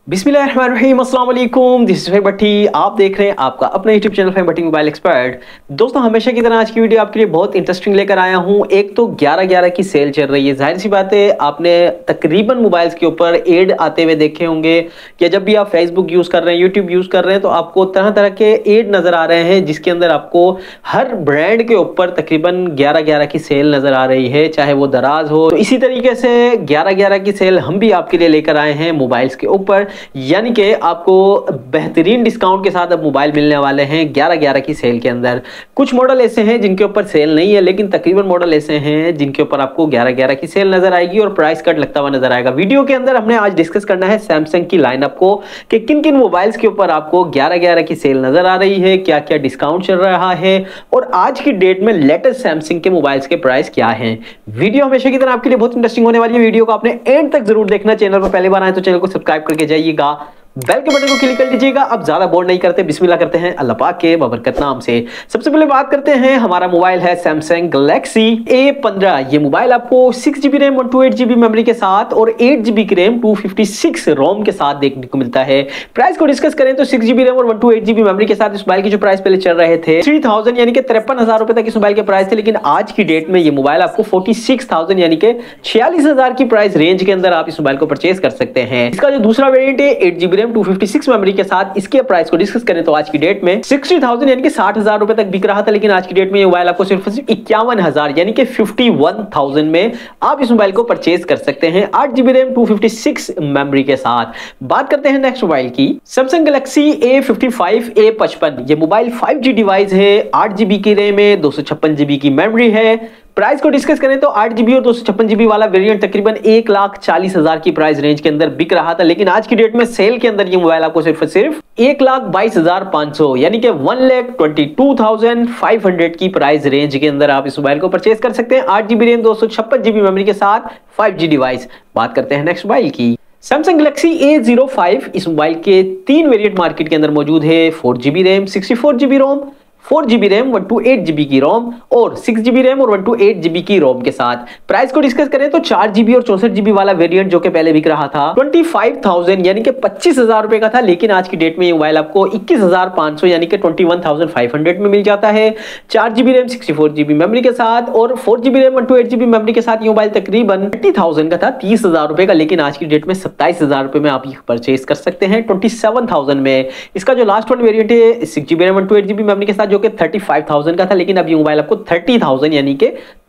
बिस्मिल्लाहिर्रहमानिर्रहीम, अस्सलाम वालेकुम। दिस इज फहीम भट्टी। आप देख रहे हैं आपका अपना यूट्यूब चैनल फहीम भट्टी मोबाइल एक्सपर्ट। दोस्तों, हमेशा की तरह आज की वीडियो आपके लिए बहुत इंटरेस्टिंग लेकर आया हूं। एक तो 11/11 की सेल चल रही है। जाहिर सी बात है, आपने तकरीबन मोबाइल्स के ऊपर एड आते हुए देखे होंगे कि जब भी आप फेसबुक यूज कर रहे हैं, यूट्यूब यूज कर रहे हैं, तो आपको तरह तरह के एड नजर आ रहे हैं जिसके अंदर आपको हर ब्रांड के ऊपर तकरीबन 11/11 की सेल नजर आ रही है, चाहे वो दराज हो। तो इसी तरीके से 11/11 की सेल हम भी आपके लिए लेकर आए हैं मोबाइल्स के ऊपर, यानी कि आपको बेहतरीन डिस्काउंट के साथ अब मोबाइल मिलने वाले हैं 11/11 की सेल के अंदर। कुछ मॉडल ऐसे हैं जिनके ऊपर सेल नहीं है, लेकिन तकरीबन मॉडल ऐसे हैं जिनके ऊपर आपको 11/11 की सेल नजर आएगी और प्राइस कट लगता हुआ नजर आएगा। वीडियो के अंदर हमने आज डिस्कस करना है सैमसंग की लाइनअप को कि किन किन मोबाइल्स के ऊपर आपको 11/11 की सेल नजर आ रही है, क्या क्या डिस्काउंट चल रहा है और आज की डेट में लेटेस्ट सैमसंग के मोबाइल्स के प्राइस क्या हैं। वीडियो हमेशा की तरह आपके लिए बहुत इंटरेस्टिंग होने वाली है। वीडियो को आपने एंड तक जरूर देखना। चैनल पर पहली बार आए तो चैनल को सब्सक्राइब करके जाइएगा, बेल के बटन को क्लिक कर लीजिएगा। अब ज्यादा बोर नहीं करते, बिस्मिल्लाह करते हैं अल्लाह पाक के बबरकत नाम से। सबसे पहले बात करते हैं, हमारा मोबाइल है सैमसंग गैलेक्सी A15। ये मोबाइल आपको 6GB रैम 128GB मेमोरी के साथ और 8GB की रैम 256 रोम के साथ देखने को मिलता है। प्राइस को डिस्कस करें तो 6GB रैम और 128GB मेमोरी के साथ इस मोबाइल की जो प्राइस पहले चल रहे थे 3000 यानी कि 53,000 रुपए तक इस मोबाइल के प्राइस थे, लेकिन आज की डेट में ये मोबाइल आपको 46,000 यानी कि 46,000 की प्राइस रेंज के अंदर आप इस मोबाइल को परचेज कर सकते हैं। इसका जो दूसरा वेरिएंट है 8GB रैम 256 मेमोरी के साथ, इसके प्राइस को डिस्कस करें तो आज की डेट में 60,000 यानी कि 60,000 रुपए तक बिक रहा था, लेकिन आज की डेट में ये मोबाइल आपको सिर्फ 51,000 यानी कि 51,000 में आप इस मोबाइल को परचेज कर सकते हैं 8GB रैम 256 मेमोरी के साथ। बात करते हैं नेक्स्ट मोबाइल की, सैमसंग गैलेक्सी A55 A55। ये मोबाइल 5G डिवाइस है, 8GB की रैम है, 256GB की मेमोरी है। प्राइस को डिस्कस करें तो 8GB और 256GB वाला वेरिएंट तकरीबन 1,40,000 की प्राइस रेंज के अंदर बिक रहा था, लेकिन आज की डेट में सेल के अंदर ये मोबाइल आपको सिर्फ 1,22,500 यानी कि 1,22,500 की प्राइस रेंज के अंदर आप इस मोबाइल को परचेज कर सकते हैं 8GB रैम 256GB मेमोरी के साथ 5G डिवाइस। बात करते हैं नेक्स्ट मोबाइल की, सैमसंग गैलेक्सी A05। इस मोबाइल के 3 वेरिएंट मार्केट के अंदर मौजूद है, 4GB रैम 64GB रोम, 4GB रैम 128GB की रोम और 6GB रैम और 128GB की रोम के साथ। प्राइस को डिस्कस करें तो 4GB और 64GB वाला वेरिएंट जो कि पहले बिक रहा था 25,000 यानी कि 25,000 रुपए का था, लेकिन आज की डेट में ये मोबाइल आपको 21,500 यानी कि 21,500 में मिल जाता है 4GB रैम 64GB मेमोरी के साथ और 4GB रैम 128GB मेमोरी के साथ। ये मोबाइल तकरीबन 30,000 का था, 30,000 रुपए का, लेकिन आज की डेट में 27,000 रुपए में आप ये परचेज कर सकते हैं 27,000 में। इसका जो लास्ट वन वेरिएंट है 6GB रैम 128GB मेमोरी के साथ जो कि 35,000 का था, लेकिन अब ये मोबाइल आपको 30,000 यानी कि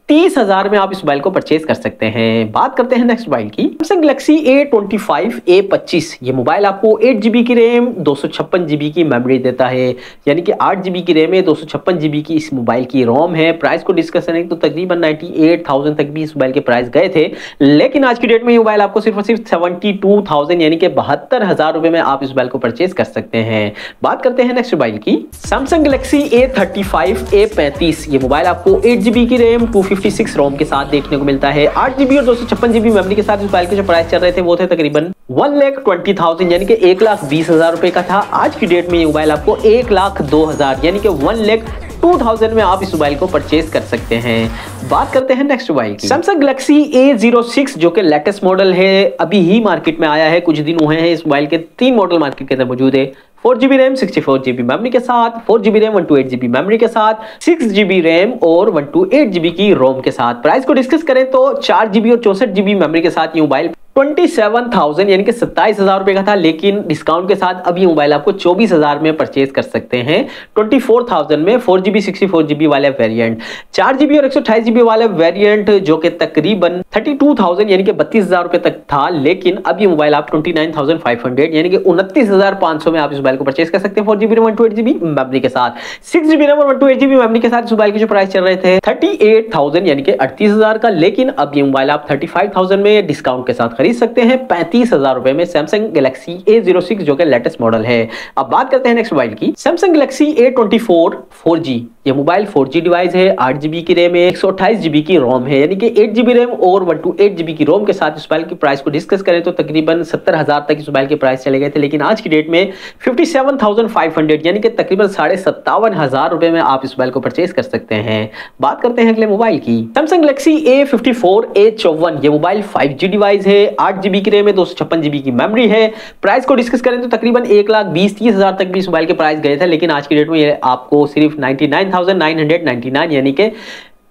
30,000 में आप इस मोबाइल को परचेज कर सकते हैं। बात करते हैं नेक्स्ट मोबाइल की, सैमसंग गैलेक्सी A25 A25। ये मोबाइल आपको 8GB की रैम 256GB की मेमोरी देता है, यानी कि 8GB की रैम है, 256GB की इस मोबाइल की रोम है। प्राइस को डिस्कस करें तो तकरीबन 98,000 तक भी इस मोबाइल के प्राइस गए थे, लेकिन आज की डेट में ये मोबाइल आपको सिर्फ 72,000 यानी कि 72,000 रुपए में आप इस मोबाइल को परचेज कर सकते हैं। बात करते हैं नेक्स्ट मोबाइल की, सैमसंग गैलेक्सी A35 A35। ये मोबाइल आपको 8GB की रैम 256 रोम के साथ देखने को मिलता है, 8GB और 256GB मेमोरी के साथ। इस मोबाइल के जो प्राइस चल रहे थे वो थे तकरीबन 1,20,000 यानी कि 1,20,000 रुपए का था। आज की डेट में ये मोबाइल आपको 1,02,000 यानी कि 1,02,000 में आप इस मोबाइल को परचेज कर सकते हैं। बात करते हैं नेक्स्ट मोबाइल की, सैमसंग गैलेक्सी A06 जो कि लेटेस्ट मॉडल है, अभी ही मार्केट में आया है, कुछ दिन हुए हैं। इस मोबाइल के 3 मॉडल मार्केट के अंदर मौजूद है, 4GB रैम 64GB मेमोरी के साथ, 4GB रैम 128GB मेमोरी के साथ, 6GB रैम और 128GB की रोम के साथ। प्राइस को डिस्कस करें तो 4GB और 64GB मेमोरी के साथ ये मोबाइल 27,000 यानी कि 27,000 रुपए का था, लेकिन डिस्काउंट के साथ अब ये मोबाइल आपको 24,000 में परचेज कर सकते हैं 24,000 में। 4GB 64GB वाले वेरिएंट, 4GB और 128GB वाले वेरिएंट जो कि तकरीबन 32,000 यानी कि 32,000 रुपए तक था, लेकिन अब ये मोबाइल आप 29,500 यानी कि 29,500 में आप इस मोबाइल को परचेज कर सकते हैं 4GB रैम 128GB मेमोरी के साथ। 6GB रैम और 128GB मेमोरी के साथ इस मोबाइल के जो प्राइस चल रहे थे 38,000 यानी कि 38,000 का, लेकिन अब ये मोबाइल आप 35,000 में डिस्काउंट के साथ खरीद सकते हैं 35,000 रुपए में सैमसंग गैलेक्सी A06 जो कि लेटेस्ट मॉडल है। अब बात करते हैं नेक्स्ट मोबाइल की, सैमसंग गैलेक्सी A24 4G। ये मोबाइल 4G डिवाइस है, 8GB की रैम है, 128GB की रोम है, यानी कि 8GB रैम और 128GB की रोम के साथ इस मोबाइल की प्राइस को डिस्कस करें तो तकरीबन 70,000 तक इस मोबाइल के प्राइस चले गए थे, लेकिन आज की डेट में 57,500 यानी कि तकरीबन 57,500 रुपए में आप इस मोबाइल को परचेज कर सकते हैं। बात करते हैं अगले मोबाइल की, सैमसंग गैलेक्सी A54A54। ये मोबाइल 5G डिवाइस है, 8GB की रैम है, 256GB की मेमोरी है। प्राइस को डिस्कस करें तो तकरीबन 1,20,30,000 तक भी इस मोबाइल के प्राइस गए थे, लेकिन आज की डेट में ये आपको सिर्फ 99,999 यानी कि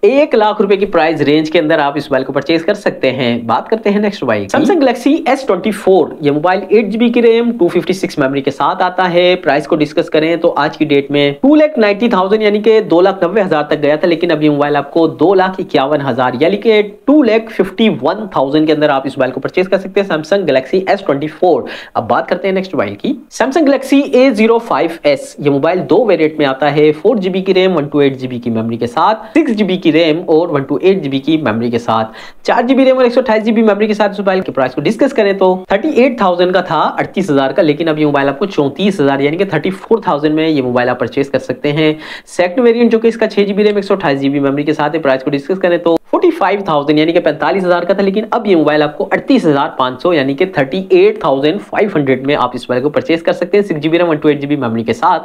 1 लाख रुपए की प्राइस रेंज के अंदर आप इस मोबाइल को परचेज कर सकते हैं। बात करते हैं next mobile, Samsung Galaxy S24। ये मोबाइल 8GB की रैम 256 मेमोरी के साथ आता है। प्राइस को डिस्कस करें तो आज की डेट में 2,90,000 यानी कि 2,90,000 तक गया था, लेकिन अब ये मोबाइल आपको 2,51,000 यानी कि 2,51,000 के अंदर आप इस मोबाइल को परचेज कर सकते हैं, सैमसंग गैलेक्सी S24। अब बात करते हैं नेक्स्ट मोबाइल की, सैमसंग गैलेक्सी A05s। ये मोबाइल 2 वेरिएंट में आता है, 4GB की रैम 128GB की मेमोरी के साथ, 6GB की रैम और 128GB की मेमोरी के साथ, 4GB रैम और 128GB मेमोरी के साथ। इस मोबाइल के प्राइस को डिस्कस करें तो 38,000 का था, 38,000 का, लेकिन अब ये मोबाइल आपको 34,000 यानी कि 34,000 में ये मोबाइल आप परचेज कर सकते हैं। सेकंड वेरिएंट जो कि इसका 6GB रैम 128GB मेमोरी के साथ है, प्राइस को डिस्कस करें तो 45,000 यानी कि 45,000 का था, लेकिन अब ये मोबाइल आपको 38,500 यानी कि 38,500 में आप इस मोबाइल को परचेज कर सकते हैं, 6GB रैम 128GB मेमोरी के साथ।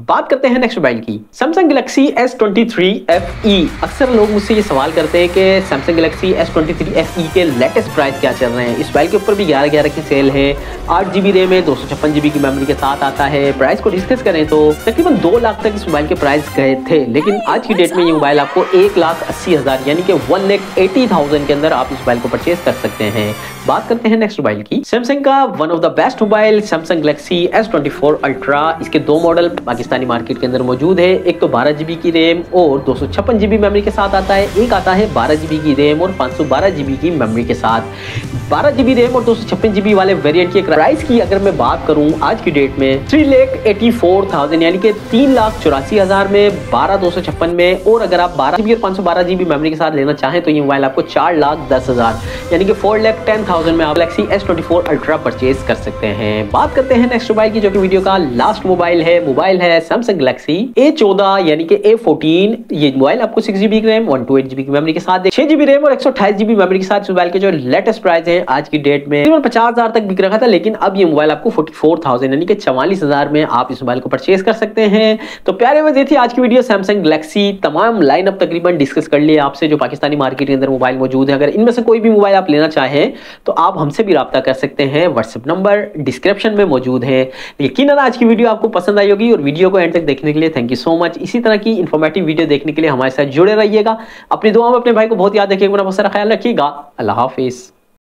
बात करते हैं नेक्स्ट मोबाइल की, सैमसंग गैलेक्सी S23 FE। अक्सर लोग मुझसे ये सवाल करते हैं कि सैमसंग गैलेक्सी S23 FE के लेटेस्ट प्राइस क्या चल रहे हैं। इस मोबाइल के ऊपर भी 11/11 की सेल है, 8GB रैम है, 256GB की मेमोरी के साथ आता है। प्राइस को डिस्कस करें तो तकरीबन 2 लाख तक इस मोबाइल के प्राइस गए थे, लेकिन आज की डेट में ये मोबाइल आपको 1,80,000 यानी कि 1,80,000 के अंदर आप इस मोबाइल को परचेज कर सकते हैं। बात करते हैं नेक्स्ट मोबाइल की, सैमसंग का one of the best mobile Samsung Galaxy S24 ultra. इसके 2 मॉडल पाकिस्तानी मार्केट के अंदर मौजूद है, एक तो 12GB की रैम और 256GB मेमोरी के साथ आता है, एक आता है 12GB की रैम और 512GB की मेमोरी के साथ। 12GB रैम और 256GB वाले वेरिएंट की प्राइस की अगर मैं बात करूं आज की डेट में 3,84,000 यानी कि 3,84,000 में, 12,256 में, और अगर आप 12GB और 512GB मेमोरी के साथ लेना चाहें तो ये मोबाइल आपको 4,10,000 यानी कि 4,10,000 में आप गैलेक्सी S24 अल्ट्रा परचेज कर सकते हैं। बात करते हैं नेक्स्ट मोबाइल की, जो कि वीडियो का लास्ट मोबाइल है सैमसंग गैलेक्सी A14 यानी कि A14। ये मोबाइल आपको 6GB रैम 128GB की मेमोरी के साथ, 6GB रैम और 128GB मेमोरी के साथ मोबाइल के जो लेटेस्ट प्राइस है आज की डेट में 50,000 तक बिक रखा था, लेकिन अब ये मोबाइल आपको 44,000 यानी कि 44,000 में आप इस मोबाइल को परचेज कर सकते हैं। तो प्यारे वजह थी आज की वीडियो सैमसंग गैलेक्सी, तमाम लाइनअप तकरीबन डिस्कस कर लिए आपसे जो पाकिस्तानी मार्केट के अंदर मोबाइल मौजूद है। अगर इनमें से कोई भी मोबाइल आप लेना चाहें तो आप हमसे भी राब्ता कर सकते हैं, व्हाट्सएप नंबर डिस्क्रिप्शन में मौजूद है। यकीनन आज की वीडियो आपको पसंद आई होगी, और वीडियो को एंड तक देखने के लिए थैंक यू सो मच। इसी तरह की इंफॉर्मेटिव वीडियो देखने के लिए हमारे साथ जुड़े रहिएगा। अपनी दुआ में अपने भाई को बहुत याद रखिएगा, अपना बहुत सारा ख्याल रखिएगा। अल्लाह हाफिज।